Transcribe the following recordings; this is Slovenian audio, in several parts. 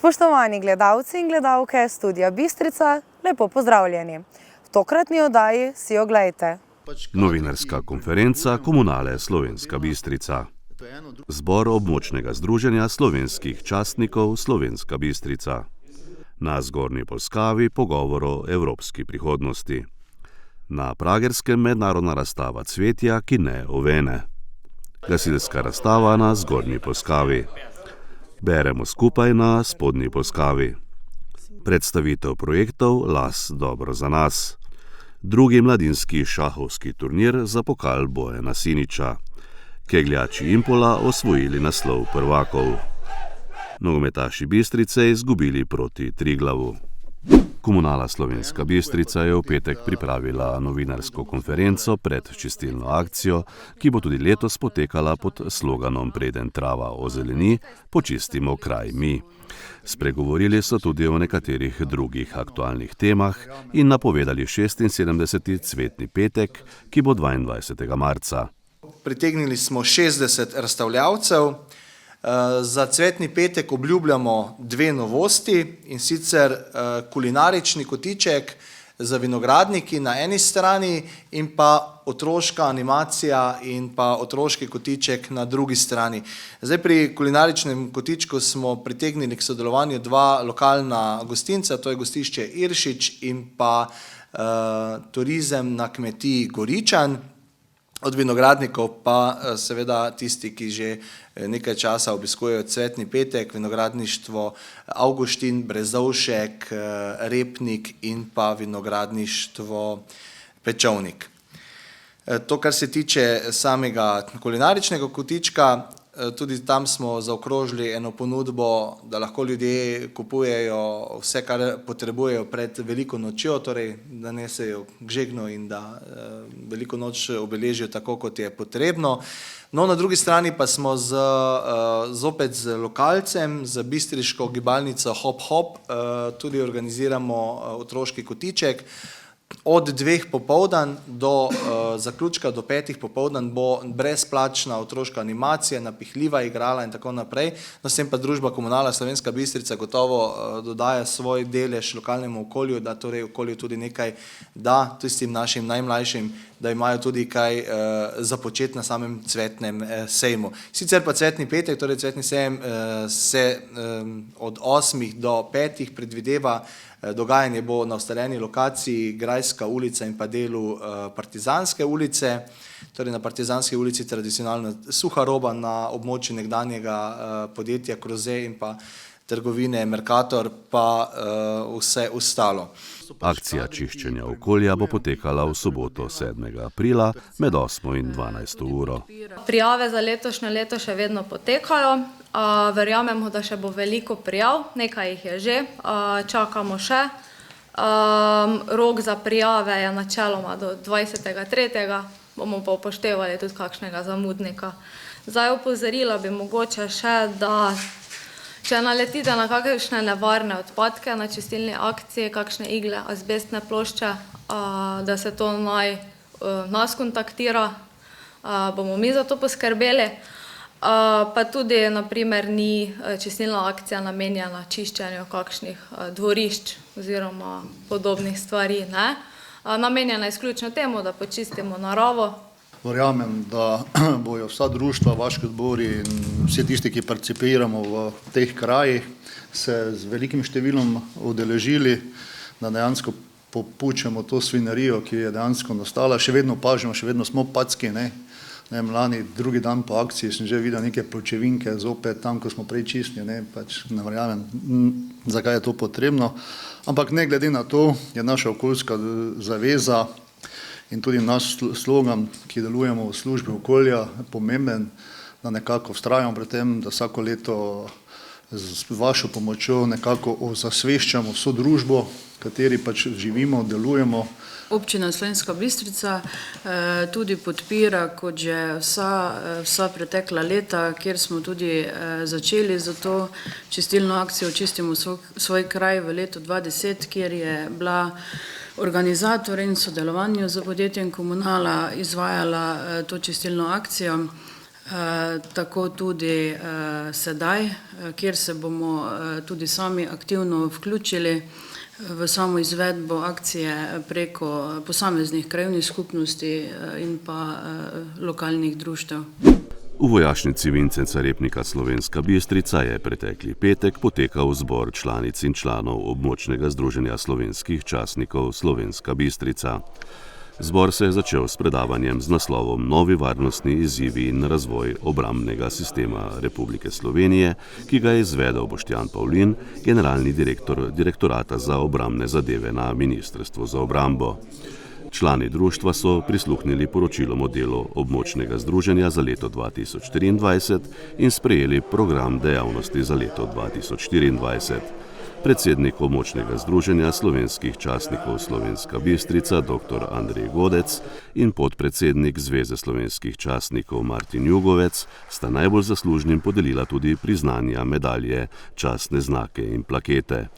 Spoštovani gledalci in gledalke Studia Bistrica, lepo pozdravljeni. V tokratni oddaji si oglejte. Novinarska konferenca Komunale Slovenska Bistrica. Zbor območnega združenja slovenskih častnikov Slovenska Bistrica. Na Zgornji Polskavi pogovor o evropski prihodnosti. Na Pragerskem mednarodna razstava cvetja, ki ne ovene. Gasilska razstava na Zgornji Polskavi. Beremo skupaj na Spodnji Polskavi. Predstavitev projektov Las dobro za nas. Drugi mladinski šahovski turnir za pokal Bojana Siniča. Kegljači Impola osvojili naslov prvakov. Nogometaši Bistrice izgubili proti Triglavu. Komunala Slovenska Bistrica je v petek pripravila novinarsko konferenco pred čistilno akcijo, ki bo tudi letos potekala pod sloganom Preden trava ozeleni, počistimo kraj mi. Spregovorili so tudi o nekaterih drugih aktualnih temah in napovedali 76. cvetni petek, ki bo 22. marca. Pritegnili smo 60 razstavljavcev. Za cvetni petek obljubljamo dve novosti, in sicer kulinarični kotiček za vinogradniki na eni strani in pa otroška animacija in pa otroški kotiček na drugi strani. Zdaj pri kulinaričnem kotičku smo pritegnili k sodelovanju dva lokalna gostinca, to je gostišče Iršič in pa turizem na kmetiji Goričan. Od vinogradnikov pa seveda tisti, ki že nekaj časa obiskujejo cvetni petek, vinogradništvo Avguštin, Brezovšek, Repnik in pa vinogradništvo Pečovnik. To, kar se tiče samega kulinaričnega kotička, tudi tam smo zaokrožili eno ponudbo, da lahko ljudje kupujejo vse, kar potrebujejo pred veliko nočjo, torej da nesejo k žegnu in da veliko noč obeležijo tako, kot je potrebno. No, na drugi strani pa smo zopet z lokalcem, z bistriško gibalnico Hop Hop, tudi organiziramo otroški kotiček. Od 2 popoldan do zaključka do 5 popoldan bo brezplačna otroška animacija, napihljiva igrala in tako naprej. No, s tem pa družba Komunala Slovenska Bistrica gotovo dodaja svoj delež lokalnemu okolju, da torej okolju tudi nekaj da tistim našim najmlajšim, da imajo tudi kaj započeti na samem cvetnem sejmu. Sicer pa cvetni petek, torej cvetni sejem, se od 8 do 5 predvideva. Dogajanje bo na ustaljeni lokaciji Grajska ulica in pa delu Partizanske ulice, torej na Partizanski ulici tradicionalno suha roba, na območju nekdanjega podjetja Kroze in pa trgovine Mercator pa vse ostalo. Akcija čiščenja okolja bo potekala v soboto 7. aprila med 8. in 12. uro. Prijave za letošnje leto še vedno potekajo. Verjamemo, da še bo veliko prijav, nekaj jih je že, čakamo še. Rok za prijave je načeloma do 20.3., bomo pa upoštevali tudi kakšnega zamudnika. Zdaj opozorila bi mogoče še, da če naletite na kakšne nevarne odpadke na čistilni akciji, kakšne igle, azbestne plošče, da se to naj nas kontaktira, bomo mi za to poskrbeli. Pa tudi, naprimer, ni čistilna akcija namenjena čiščenju kakšnih dvorišč oziroma podobnih stvari, ne. Namenjena izključno temu, da počistimo naravo. Verjamem, da bojo vsa društva, vaški odbori in vsi tisti, ki participiramo v teh krajih, se z velikim številom udeležili, da dejansko popučemo to svinarijo, ki je dejansko nastala. Še vedno opažamo, še vedno smo packi, ne. Lani drugi dan po akciji sem že videl neke pločevinke zopet tam, ko smo prej čistili, ne, pač ne verjamem, zakaj je to potrebno. Ampak ne glede na to je naša okoljska zaveza in tudi naš slogan, ki delujemo v službi okolja, pomemben, da nekako vztrajamo pri tem, da vsako leto z vašo pomočjo nekako zasveščamo vso družbo, v kateri pač živimo, delujemo. Občina Slovenska Bistrica tudi podpira, kot že vsa pretekla leta, kjer smo tudi začeli za to čistilno akcijo Čistimo svoj kraj v letu 2010, kjer je bila organizator in sodelovanju z podjetjem Komunala izvajala to čistilno akcijo. tako tudi sedaj, kjer se bomo tudi sami aktivno vključili v samo izvedbo akcije preko posameznih krajevnih skupnosti in pa lokalnih društev. V vojašnici Vincenca Repnika Slovenska Bistrica je pretekli petek potekal zbor članic in članov območnega združenja slovenskih častnikov Slovenska Bistrica. Zbor se je začel s predavanjem z naslovom Novi varnostni izzivi in razvoj obrambnega sistema Republike Slovenije, ki ga je izvedel Boštjan Pavlin, generalni direktor Direktorata za obrambne zadeve na Ministrstvu za obrambo. Člani društva so prisluhnili poročilom o delu območnega združenja za leto 2023 in sprejeli program dejavnosti za leto 2024. Predsednik območnega združenja slovenskih častnikov Slovenska Bistrica dr. Andrej Godec in podpredsednik Zveze slovenskih častnikov Martin Jugovec sta najbolj zaslužnim podelila tudi priznanja, medalje, častne znake in plakete.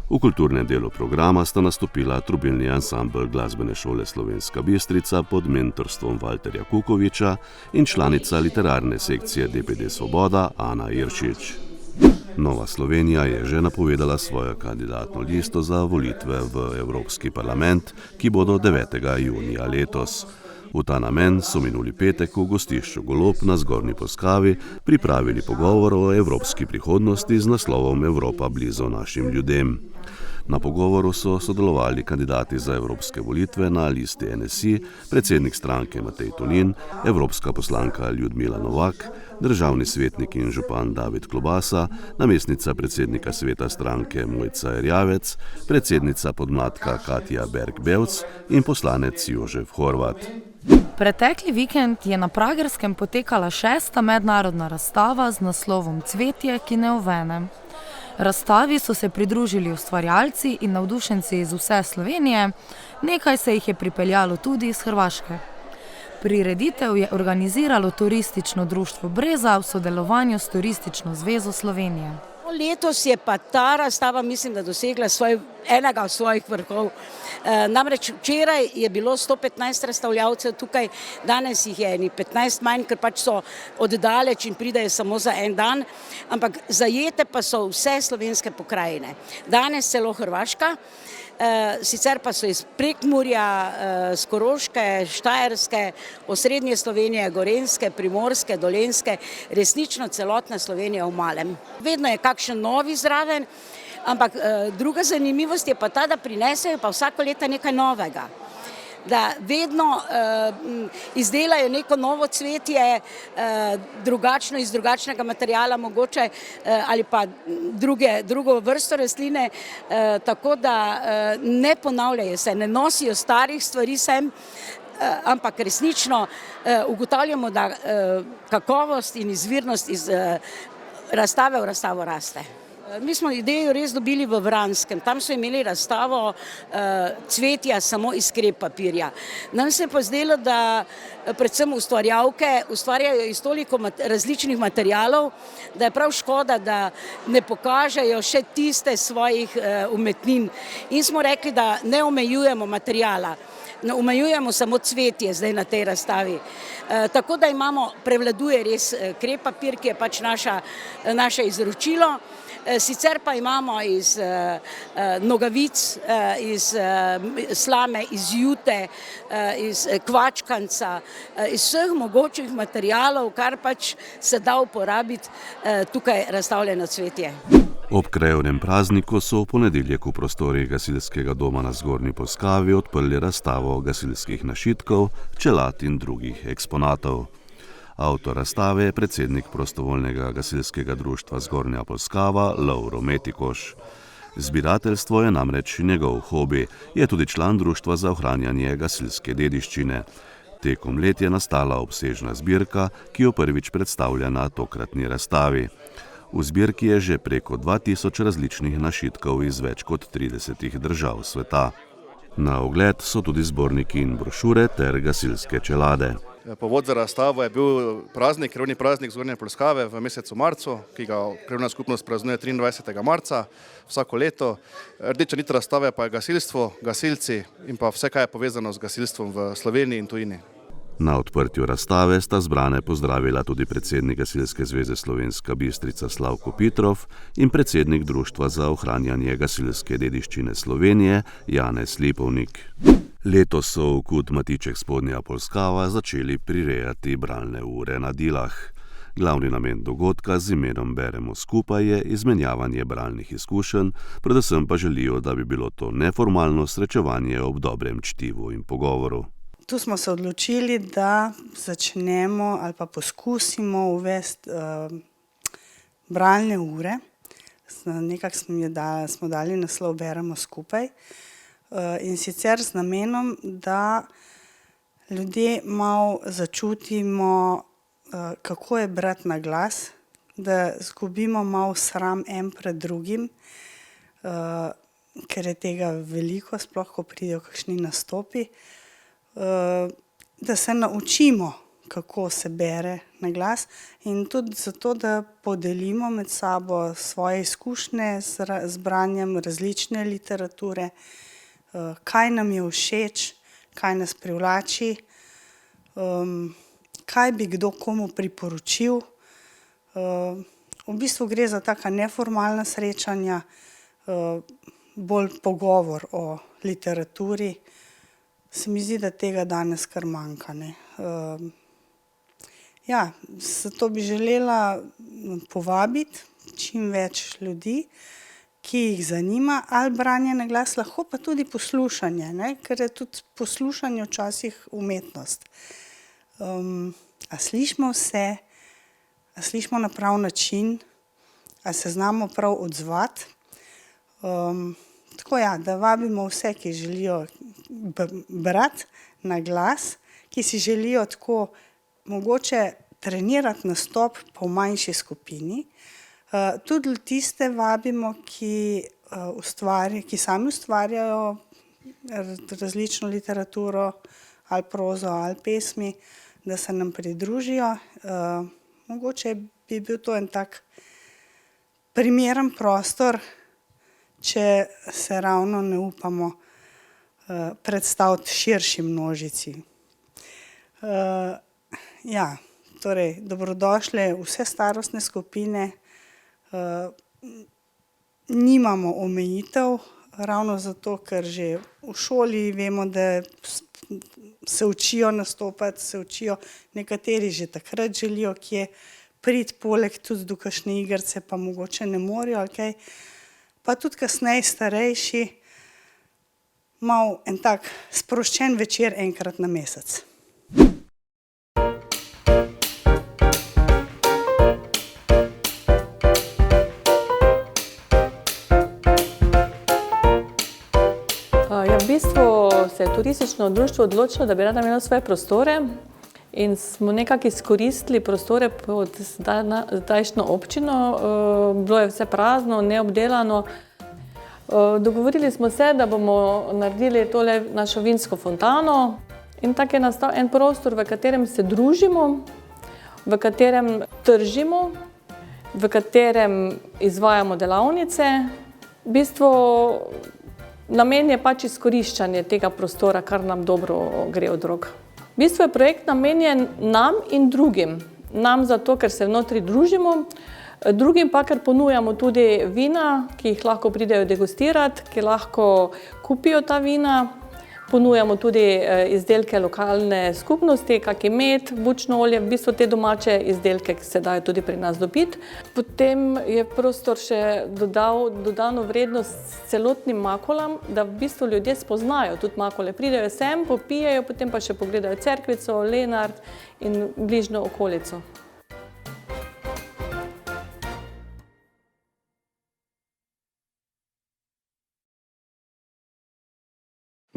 V kulturnem delu programa sta nastopila trobilni ansambel Glasbene šole Slovenska Bistrica pod mentorstvom Valterja Kukoviča in članica literarne sekcije DPD Svoboda Ana Iršič. Nova Slovenija je že napovedala svojo kandidatno listo za volitve v Evropski parlament, ki bodo 9. junija letos. V ta namen so minuli petek v gostišču Golob na Zgornji Polskavi pripravili pogovor o evropski prihodnosti z naslovom Evropa blizu našim ljudem. Na pogovoru so sodelovali kandidati za evropske volitve na listi NSI, predsednik stranke Matej Tonin, evropska poslanka Ljudmila Novak, državni svetnik in župan David Klobasa, namestnica predsednika sveta stranke Mojca Erjavec, predsednica podmladka Katja Berg-Bevc in poslanec Jožef Horvat. Pretekli vikend je na Pragerskem potekala 6. mednarodna razstava z naslovom Cvetje, ki ne ovene. Razstavi so se pridružili ustvarjalci in navdušenci iz vse Slovenije, nekaj se jih je pripeljalo tudi iz Hrvaške. Prireditev je organiziralo turistično društvo Breza v sodelovanju s Turistično zvezo Slovenije. Letos je pa ta razstava, mislim, da dosegla enega od svojih vrhov. Namreč včeraj je bilo 115 razstavljavcev tukaj, danes jih je 15 manj, ker pač so oddaleč in pridejo samo za en dan, ampak zajete pa so vse slovenske pokrajine. Danes celo Hrvaška, sicer pa so iz Prekmurja, z Koroške, Štajerske, osrednje Slovenije, Gorenjske, Primorske, Dolenjske, resnično celotna Slovenija v malem. Vedno je kakšen novi zraven, ampak druga zanimivost je pa ta, da prinesejo pa vsako leto nekaj novega. Da vedno izdelajo neko novo cvetje, drugačno iz drugačnega materijala mogoče ali pa drugo vrsto rastline, tako da ne ponavljajo se, ne nosijo starih stvari sem, ampak resnično ugotavljamo, da kakovost in izvirnost iz razstave v razstavo raste. Mi smo idejo res dobili v Vranskem, tam so imeli razstavo cvetja samo iz krep papirja. Nam se je pa zdelo, da predvsem ustvarjalke ustvarjajo iz toliko različnih materialov, da je prav škoda, da ne pokažejo še tiste svojih umetnin. In smo rekli, da ne omejujemo materijala, omejujemo samo cvetje zdaj na tej razstavi. Tako da prevladuje res krep papir, ki je pač naše izročilo. Sicer pa imamo iz nogavic, iz slame, iz jute, iz kvačkanca, iz vseh mogočih materialov, kar pač se da uporabiti tukaj razstavljeno cvetje. Ob krajevnem prazniku so v ponedeljek v prostorih gasilskega doma na Zgornji Polskavi odprli razstavo gasilskih našitkov, čelad in drugih eksponatov. Avtor razstave je predsednik prostovoljnega gasilskega društva Zgornja Polskava Lovro Metikoš. Zbirateljstvo je namreč njegov hobi, je tudi član društva za ohranjanje gasilske dediščine. Tekom let je nastala obsežna zbirka, ki jo prvič predstavlja na tokratni razstavi. V zbirki je že preko 2000 različnih našitkov iz več kot 30 držav sveta. Na ogled so tudi zborniki in brošure ter gasilske čelade. Povod za razstavo je bil praznik, krajevni praznik Zgornje Polskave v mesecu marcu, ki ga krajevna skupnost praznuje 23. marca vsako leto. Rdeča nit razstave pa je gasilstvo, gasilci in pa vse, kaj je povezano z gasilstvom v Sloveniji in tujini. Na odprtju razstave sta zbrane pozdravila tudi predsednik Gasilske zveze Slovenska Bistrica Slavko Pitrov in predsednik Društva za ohranjanje gasilske dediščine Slovenije Janez Lipovnik. Letos so v KUD Matiček Spodnja Polskava začeli prirejati bralne ure na Dilah. Glavni namen dogodka z imenom Beremo skupaj je izmenjavanje bralnih izkušenj, predvsem pa želijo, da bi bilo to neformalno srečevanje ob dobrem čtivu in pogovoru. Tu smo se odločili, da začnemo ali pa poskusimo uvesti bralne ure. Nekako smo dali naslov Beremo skupaj. In sicer z namenom, da ljudje malo začutimo, kako je brati na glas, da zgubimo malo sram en pred drugim, ker je tega veliko, sploh ko pridejo kakšni nastopi, da se naučimo, kako se bere na glas in tudi zato, da podelimo med sabo svoje izkušnje z branjem različne literature, kaj nam je všeč, kaj nas privlači, kaj bi kdo komu priporočil. V bistvu gre za taka neformalna srečanja, bolj pogovor o literaturi. Se mi zdi, da tega danes kar manjka, ne. Ja, zato bi želela povabiti čim več ljudi, ki jih zanima ali branje na glas, lahko pa tudi poslušanje, ne, ker je tudi poslušanje včasih umetnost. A slišimo vse, a slišimo na prav način, a se znamo prav odzvati. Tako ja, da vabimo vse, ki želijo brati na glas, ki si želijo tako mogoče trenirati nastop po manjši skupini. Tudi tiste vabimo, ki sami ustvarjajo različno literaturo ali prozo ali pesmi, da se nam pridružijo. Mogoče bi bil to en tak primeren prostor, če se ravno ne upamo predstaviti širši množici. Ja, torej, dobrodošle vse starostne skupine, nimamo omejitev, ravno zato, ker že v šoli vemo, da se učijo nastopati, se učijo, nekateri že takrat želijo kje priti, poleg tudi do kakšne igrice, pa mogoče ne morejo ali kaj. Pa tudi kasneje starejši, malo en tak sproščen večer enkrat na mesec. V bistvu se je turistično društvo odločilo, da bi rada imela svoje prostore in smo nekako izkoristili prostore pod zdajšnjo občino. Bilo je vse prazno, neobdelano. Dogovorili smo se, da bomo naredili tole našo vinsko fontano in tako je nastal en prostor, v katerem se družimo, v katerem tržimo, v katerem izvajamo delavnice. V bistvu namen je pač izkoriščanje tega prostora, kar nam dobro gre od rok. V bistvu je projekt namenjen nam in drugim. Nam zato, ker se vnotri družimo, drugim pa, ker ponujamo tudi vina, ki jih lahko pridejo degustirati, ki lahko kupijo ta vina. Ponujamo tudi izdelke lokalne skupnosti, kaki med, bučno olje, v bistvu te domače izdelke, ki se dajo tudi pri nas dobiti. Potem je prostor še dodal dodano vrednost celotnim makolam, da v bistvu ljudje spoznajo tudi makole. Pridejo sem, popijejo, potem pa še pogledajo Cerkvico, Lenart in bližnjo okolico.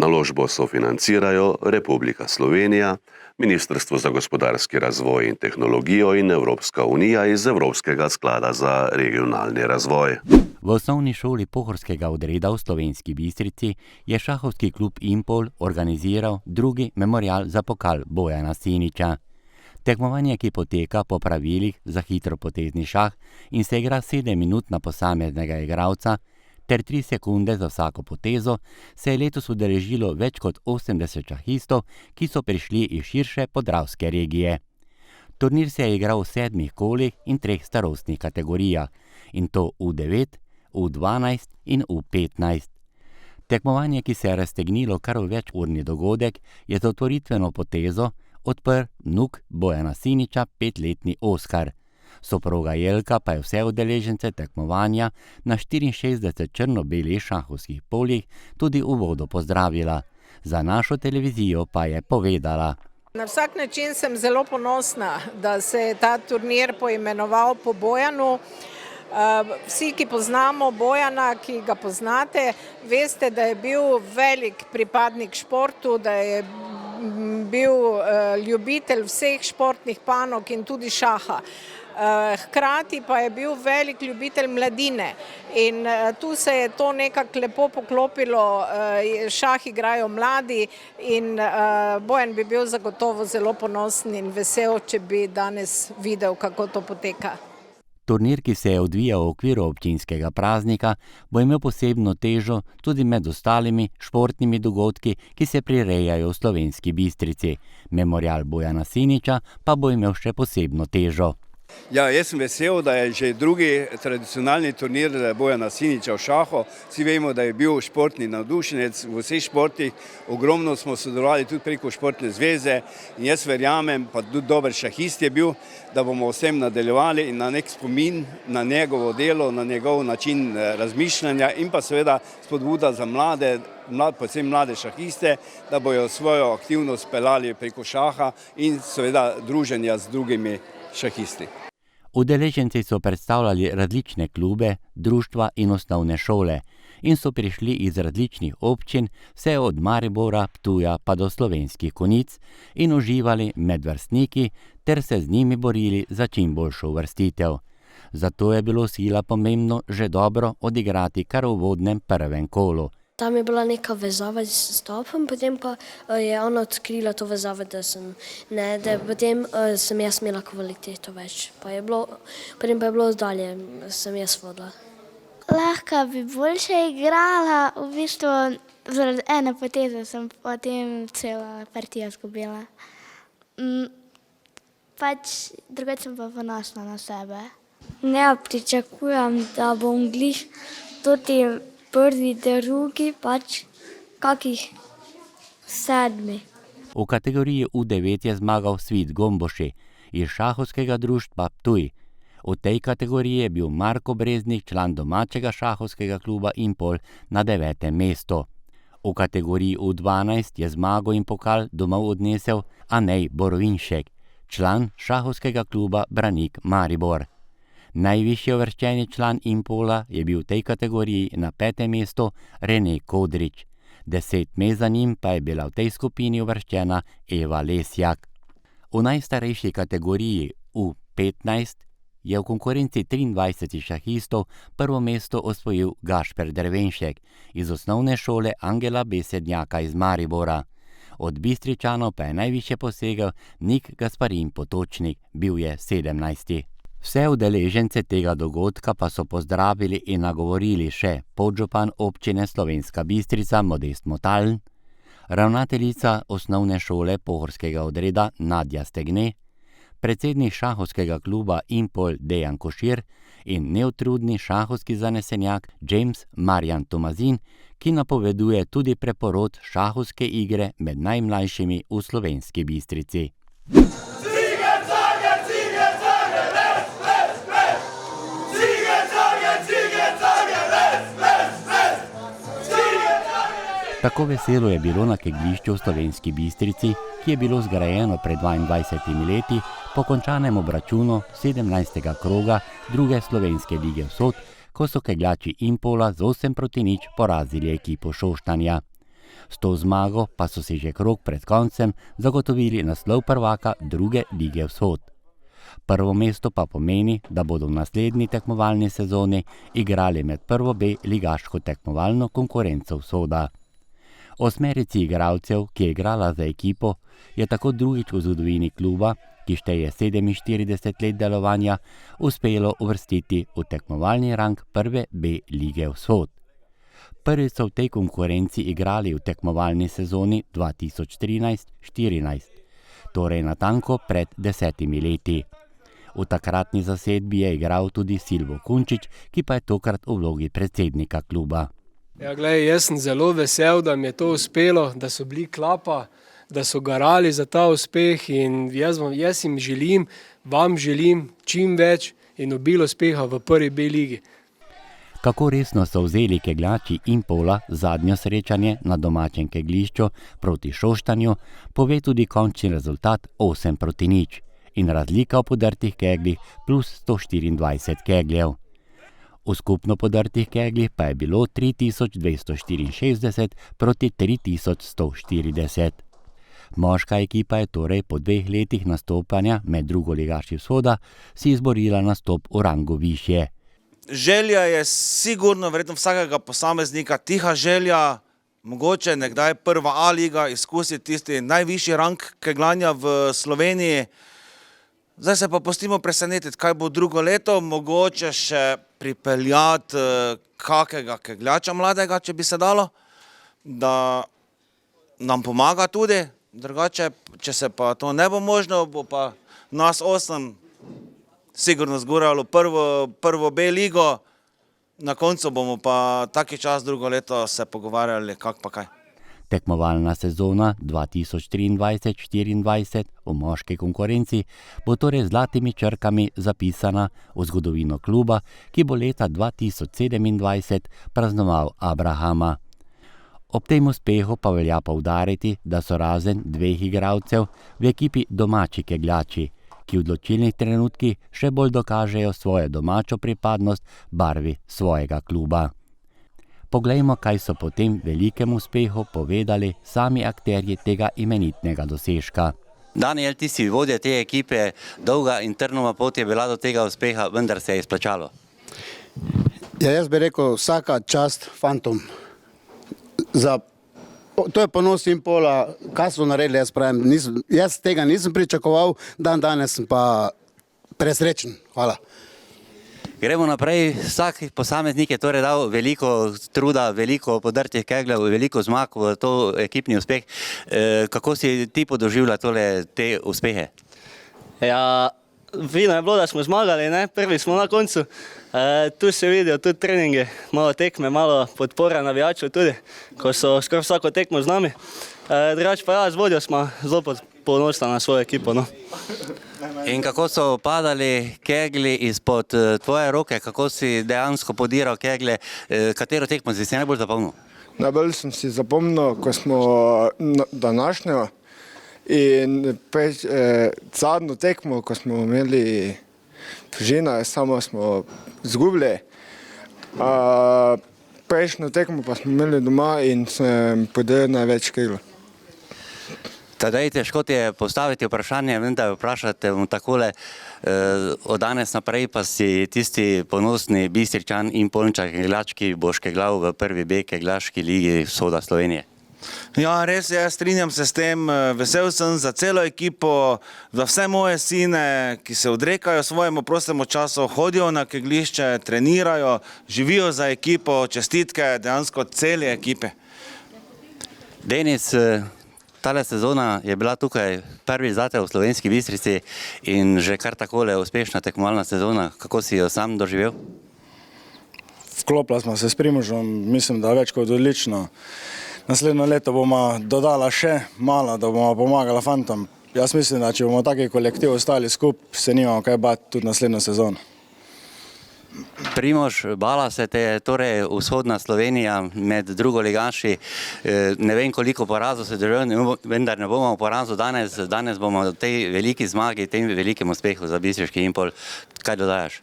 Naložbo sofinancirajo Republika Slovenija, Ministrstvo za gospodarski razvoj in tehnologijo in Evropska unija iz Evropskega sklada za regionalni razvoj. V osnovni šoli pohorskega odreda v Slovenski Bistrici je šahovski klub Impol organiziral drugi memorial za pokal Bojana Siniča. Tekmovanje, ki poteka po pravilih za hitropotezni šah in se igra 7 minut na posameznega igralca, ter 3 sekunde za vsako potezo, se je letos udeležilo več kot 80 šahistov, ki so prišli iz širše podravske regije. Turnir se je igral v 7 kolih in 3 starostnih kategorijah, in to U9, U12 in U15. Tekmovanje, ki se je raztegnilo kar v večurni dogodek, je za otvoritveno potezo odprl vnuk Bojana Siniča, 5-letni Oskar. Soproga Jelka pa je vse udeležence tekmovanja na 64 črno-belih šahovskih poljih tudi v uvodu pozdravila. Za našo televizijo pa je povedala: Na vsak način sem zelo ponosna, da se je ta turnir poimenoval po Bojanu. Vsi, ki poznamo Bojana, ki ga poznate, veste, da je bil velik pripadnik športu, da je bil ljubitelj vseh športnih panog in tudi šaha. Hkrati pa je bil velik ljubitelj mladine in tu se je to nekako lepo poklopilo, šah igrajo mladi in Bojan bi bil zagotovo zelo ponosen in vesel, če bi danes videl, kako to poteka. Turnir, ki se je odvijal v okviru občinskega praznika, bo imel posebno težo tudi med ostalimi športnimi dogodki, ki se prirejajo v Slovenski Bistrici. Memorial Bojana Siniča pa bo imel še posebno težo. Ja, jaz sem vesel, da je že drugi tradicionalni turnir Bojana Siniča v šahu. Vsi vemo, da je bil športni navdušenec v vseh športih. Ogromno smo sodelovali tudi preko športne zveze in jaz verjamem, pa tudi dober šahist je bil, da bomo vsem nadaljevali in na nek spomin na njegovo delo, na njegov način razmišljanja in pa seveda spodbuda za mlade, predvsem mlade šahiste, da bojo svojo aktivnost peljali preko šaha in seveda druženja z drugimi šahisti. Udeleženci so predstavljali različne klube, društva in osnovne šole in so prišli iz različnih občin, vse od Maribora, Ptuja pa do Slovenskih Konjic in uživali med vrstniki ter se z njimi borili za čim boljšo uvrstitev. Zato je bilo sila pomembno že dobro odigrati kar v uvodnem prvem kolu. Tam je bila neka vezava s stopom, potem pa je ona odkrila to vezavo, potem sem jaz imela kvaliteto več. Potem pa je bilo dalje, sem jaz vodila. Lahko bi boljše igrala, v bistvu zaradi ene poteze sem potem celo partijo izgubila. Drugače sem pa ponosna na sebe. Ne pričakujem, da bom glih tudi prvi, drugi, kakih 7. V kategoriji U9 je zmagal Svit Gomboši iz šahovskega društva Ptuj. V tej kategoriji je bil Marko Breznik, član domačega šahovskega kluba Impol, na 9. mestu. V kategoriji U12 je zmago in pokal domov odnesel Anej Borovinšek, član šahovskega kluba Branik Maribor. Najvišje uvrščeni član Impola je bil v tej kategoriji na 5. mestu Rene Kodrič. 10 mest za njim pa je bila v tej skupini uvrščena Eva Lesjak. V najstarejši kategoriji U15 je v konkurenci 23 šahistov prvo mesto osvojil Gašper Dervenšek iz osnovne šole Angela Besednjaka iz Maribora. Od Bistričanov pa je najvišje posegel Nik Gasparin Potočnik, bil je 17. Vse udeležence tega dogodka pa so pozdravili in nagovorili še podžupan občine Slovenska Bistrica Modest Motaln, ravnateljica osnovne šole pohorskega odreda Nadja Stegne, predsednik šahovskega kluba Impol Dejan Košir in neutrudni šahovski zanesenjak James Marjan Tomazin, ki napoveduje tudi preporod šahovske igre med najmlajšimi v Slovenski Bistrici. Tako veselo je bilo na kegljišču v Slovenski Bistrici, ki je bilo zgrajeno pred 22 leti po končanem obračunu 17. kroga druge slovenske lige Vzhod, ko so kegljači Impola z 8-0 porazili ekipo Šoštanja. S to zmago pa so si že krog pred koncem zagotovili naslov prvaka druge lige Vzhod. Prvo mesto pa pomeni, da bodo v naslednji tekmovalni sezoni igrali med prvo B ligaško tekmovalno konkurenco Vzhoda. 8 igralcev, ki je igrala za ekipo, je tako drugič v zgodovini kluba, ki šteje 47 let delovanja, uspelo uvrstiti v tekmovalni rang prve B lige Vzhod. Prvi so v tej konkurenci igrali v tekmovalni sezoni 2013-14, torej natanko pred 10 leti. V takratni zasedbi je igral tudi Silvo Kunčič, ki pa je tokrat v vlogi predsednika kluba. Ja, glej, jaz sem zelo vesel, da mi je to uspelo, da so bili klapa, da so garali za ta uspeh in jaz jim želim, vam želim čim več in obilo uspeha v prvi B ligi. Kako resno so vzeli kegljači Impola zadnjo srečanje na domačem keglišču proti Šoštanju, pove tudi končni rezultat 8-0 in razlika v podrtih keglih plus 124 kegljev. V skupno podrtih keglih pa je bilo 3264 proti 3140. Moška ekipa je torej po 2 letih nastopanja med drugoligaši vzhoda si izborila nastop v rangu višje. Želja je sigurno verjetno vsakega posameznika, tiha želja, mogoče nekdaj prva A liga, izkusiti tisti najvišji rang kegljanja v Sloveniji. Zdaj se pa pustimo presenetiti, kaj bo drugo leto, mogoče še pripeljati kakega kegljača mladega, če bi se dalo, da nam pomaga tudi. Drugače, če se pa to ne bo možno, bo pa nas 8 sigurno zguralo prvo B ligo, na koncu bomo pa taki čas drugo leto se pogovarjali, kak pa kaj. Tekmovalna sezona 2023-24 v moški konkurenci bo torej z zlatimi črkami zapisana v zgodovino kluba, ki bo leta 2027 praznoval Abrahama. Ob tem uspehu pa velja poudariti, da so razen 2 igralcev v ekipi domači kegljači, ki v odločilnih trenutkih še bolj dokažejo svojo domačo pripadnost barvi svojega kluba. Poglejmo, kaj so po tem velikem uspehu povedali sami akterji tega imenitnega dosežka. Daniel, ti si vodja te ekipe, dolga in trnova pot je bila do tega uspeha, vendar se je izplačalo. Ja, jaz bi rekel, vsaka čast fantom. To je ponos Impola, kaj so naredili, jaz pravim. Jaz tega nisem pričakoval, danes sem pa presrečen. Hvala. Gremo naprej. Vsak posameznik je torej dal veliko truda, veliko podrtih kegljev, veliko zmag v to ekipni uspeh. Kako si ti podoživlja te uspehe? Ja, fino je bilo, da smo zmagali, ne? Prvi smo na koncu. Tu se vidijo tudi treningi, malo tekme, malo podpora navijačev tudi, ko so skoraj vsako tekmo z nami. Drugače pa ja, z vodjo smo zelo ponosni na svojo ekipo. No. In kako so padali kegli izpod tvoje roke, kako si dejansko podiral kegle, katero tekmo si najbolj zapomnil? Najbolj sem si zapomnil, ko smo današnjo in zadnjo tekmo, ko smo imeli Fužina, samo smo zgubili. Prejšnjo tekmo pa smo imeli doma in sem podelil največ kegljev. Tadej, težko ti je postaviti vprašanje, vendar vprašate takole, od danes naprej pa si tisti ponosni Bistričan in Polničan kegljač, ki boš kegljal v prvi B kegljaški ligi vzhoda Slovenije. Ja, res je, strinjam se s tem, vesel sem za celo ekipo, za vse moje sine, ki se odrekajo svojemu prostemu času, hodijo na keglišče, trenirajo, živijo za ekipo, čestitke dejansko celi ekipe. Denis, tale sezona je bila tukaj prvi zate v Slovenski Bistrici in že kar takole uspešna tekmovalna sezona. Kako si jo sam doživel? Vklopila smo se s Primožem, mislim, da več kot odlično. Naslednjo leto bomo dodala še malo, da bomo pomagala fantom. Jaz mislim, da če bomo taki kolektiv ostali skupaj, se nimamo kaj bati tudi naslednjo sezono. Primož, bala se te torej vzhodna Slovenija med drugoligaši. Ne vem, koliko porazov se doživel, vendar ne bomo o porazu danes. Danes bomo o tej veliki zmagi, tem velikem uspehu za bistriški Impol. Kaj dodajaš?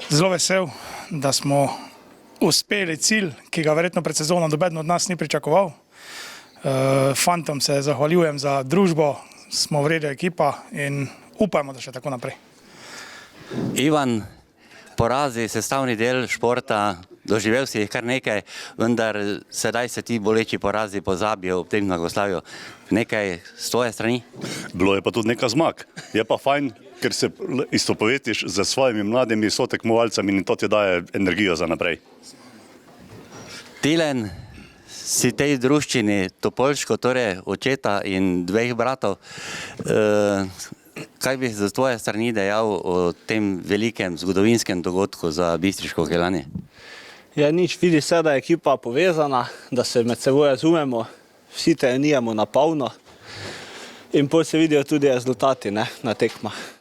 Zelo vesel, da smo uspeli cilj, ki ga verjetno pred sezono nobeden od nas ni pričakoval. Fantom se zahvaljujem za družbo, smo vredna ekipa in upajmo, da še tako naprej. Ivan, porazi sestavni del športa, doživel si jih kar nekaj, vendar sedaj se ti boleči porazi pozabijo ob tem blagoslavju. Nekaj s tvoje strani? Bilo je pa tudi nekaj zmag. Je pa fajn, ker se istopovetiš z svojimi mladimi sotekmovalcami in to ti daje energijo za naprej. Tilen, si tej druščini Topolško, torej očeta in dveh bratov. Kaj bi z tvoje strani dejal o tem velikem zgodovinskem dogodku za bistriško keglanje? Ja, nič, vidi se, da je ekipa povezana, da se med seboj razumemo, vsi treniramo na polno in potem se vidijo tudi rezultati na tekmah.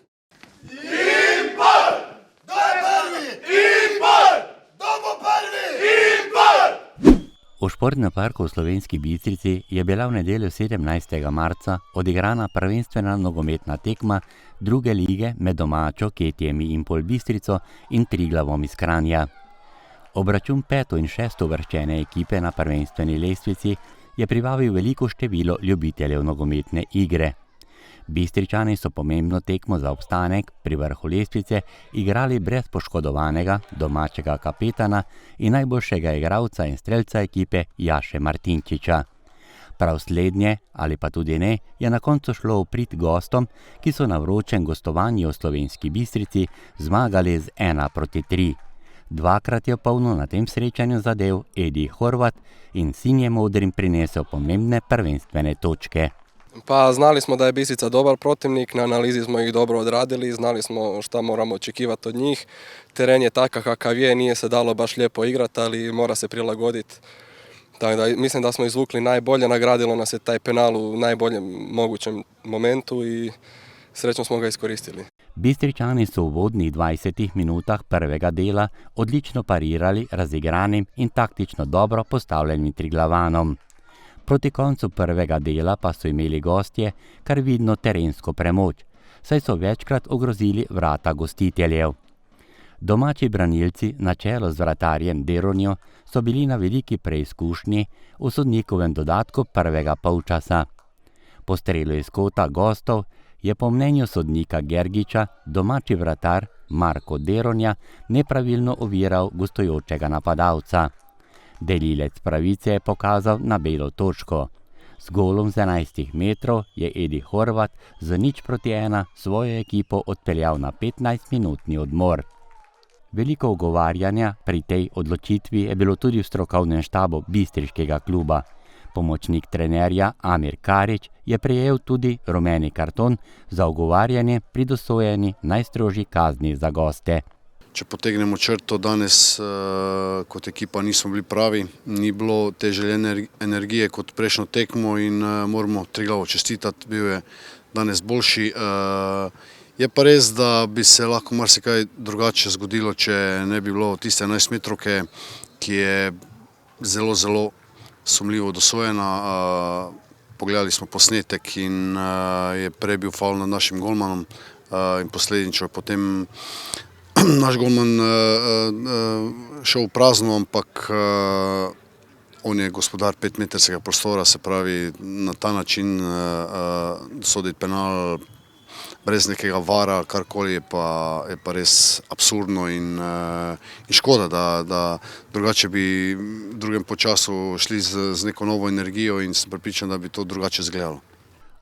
V športnem parku v Slovenski Bistrici je bila v nedeljo 17. marca odigrana prvenstvena nogometna tekma druge lige med domačo Ketijemi Impol Bistrico in Triglavom iz Kranja. Obračun 5. in 6. uvrščene ekipe na prvenstveni lestvici je privabil veliko število ljubiteljev nogometne igre. Bistričani so pomembno tekmo za obstanek pri vrhu lestvice igrali brez poškodovanega domačega kapetana in najboljšega igralca in strelca ekipe Jaše Martinčiča. Prav slednje, ali pa tudi ne, je na koncu šlo v prid gostom, ki so na vročem gostovanju v Slovenski Bistrici zmagali z 1-3. Dvakrat je polno na tem srečanju zadel Edi Horvat in sinje modrim prinesel pomembne prvenstvene točke. Pa znali smo da je Bistrica dobar protivnik, na analizi smo ih dobro odradili, znali smo šta moramo očekivati od njih. Teren je takav kakav je, nije se dalo baš lijepo igrati, ali mora se prilagoditi. Tako da mislim da smo izvukli najbolje, nagradilo nas je taj penal u najboljem mogućem momentu i srećno smo ga iskoristili. Bistričani so v uvodnih 20 minutah prvega dela odlično parirali razigranim in taktično dobro postavljenim Triglavanom. Proti koncu prvega dela pa so imeli gostje kar vidno terensko premoč, saj so večkrat ogrozili vrata gostiteljev. Domači branilci na čelo z vratarjem Deronjo so bili na veliki preizkušnji v sodnikovem dodatku prvega polčasa. Po strelu iz kota gostov je po mnenju sodnika Gergiča domači vratar Marko Deronja nepravilno oviral gostujočega napadalca. Delilec pravice je pokazal na belo točko. S golom z 11 metrov je Edi Horvat z 0-1 svojo ekipo odpeljal na 15-minutni odmor. Veliko ogovarjanja pri tej odločitvi je bilo tudi v strokovnem štabu bistriškega kluba. Pomočnik trenerja Amir Karič je prejel tudi rumeni karton za ogovarjanje pri dosojeni najstrožji kazni za goste. Če potegnemo črto, danes kot ekipa nismo bili pravi, ni bilo te željene energije kot prejšnjo tekmo in moramo Triglavu čestitati, bil je danes boljši. Je pa res, da bi se lahko marsikaj drugače zgodilo, če ne bi bilo tiste 11 metrovke, ki je zelo, zelo sumljivo dosojena. Pogledali smo posnetek in je prej bil faul nad našim golmanom in posledično je potem naš golman šel v prazno, ampak on je gospodar 5-metrskega prostora, se pravi na ta način soditi penal brez nekega vara, karkoli je pa res absurdno in škoda, da drugače bi v drugem počasu šli z neko novo energijo in sem prepričan, da bi to drugače izgledalo.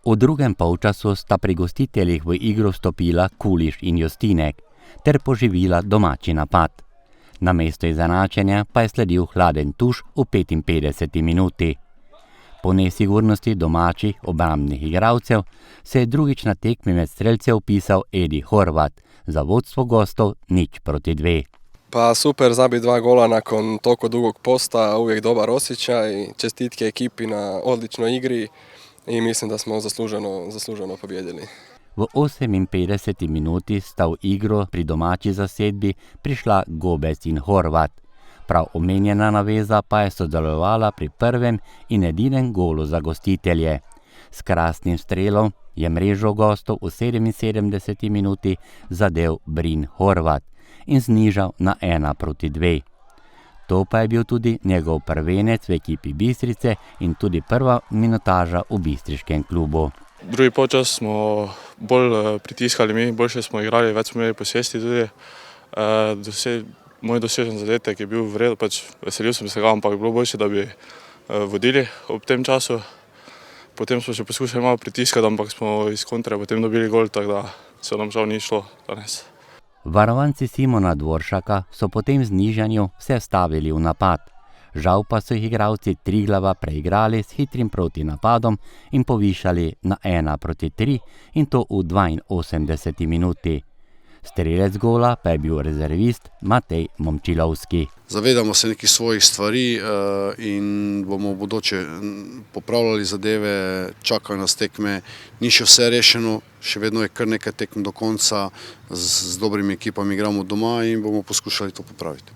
V drugem polčasu sta pri gostiteljih v igro vstopila Kuliš in Jostinek ter poživila domači napad. Namesto izenačenja pa je sledil hladen tuš v 55 minuti. Po nesigurnosti domačih obrambnih igralcev se je drugič na tekmi med strelce upisal Edi Horvat, za vodstvo gostov 0-2. Pa super zabiti 2 gola nakon toliko dugog posta, uvijek dobar osjećaj, čestitke ekipi na odličnoj igri i mislim da smo zasluženo pobjedili. V 58 minuti sta v igro pri domači zasedbi prišla Gobec in Horvat. Prav omenjena naveza pa je sodelovala pri prvem in edinem golu za gostitelje. S krasnim strelom je mrežo gostov v 77 minuti zadel Brin Horvat in znižal na 1-2. To pa je bil tudi njegov prvenec v ekipi Bistrice in tudi prva minutaža v bistriškem klubu. Drugi polčas smo bolj pritiskali mi, boljše smo igrali, več smo imeli posesti tudi. Moj dosežen zadetek je bil v redu, veselil sem se ga, ampak je bilo boljše, da bi vodili ob tem času. Potem smo še poskušali malo pritiskati, ampak smo iz kontre potem dobili gol, tako da se nam žal ni šlo danes. Varovanci Simona Dvoršaka so po tem znižanju vse stavili v napad. Žal pa so jih igralci Triglava preigrali s hitrim protinapadom in povišali na 1-3 in to v 82 minuti. Strelec gola pa je bil rezervist Matej Momčilovski. Zavedamo se nekih svojih stvari in bomo v bodoče popravljali zadeve, čakajo nas tekme, ni še vse rešeno, še vedno je kar nekaj tekm do konca, z dobrimi ekipami igramo doma in bomo poskušali to popraviti.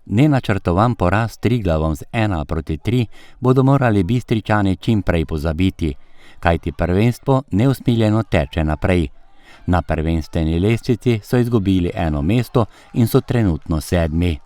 Nenačrtovan poraz Triglavom z 1-3 bodo morali Bistričani čim prej pozabiti, kajti prvenstvo neusmiljeno teče naprej. Na prvenstveni lestvici so izgubili 1 mesto in so trenutno 7.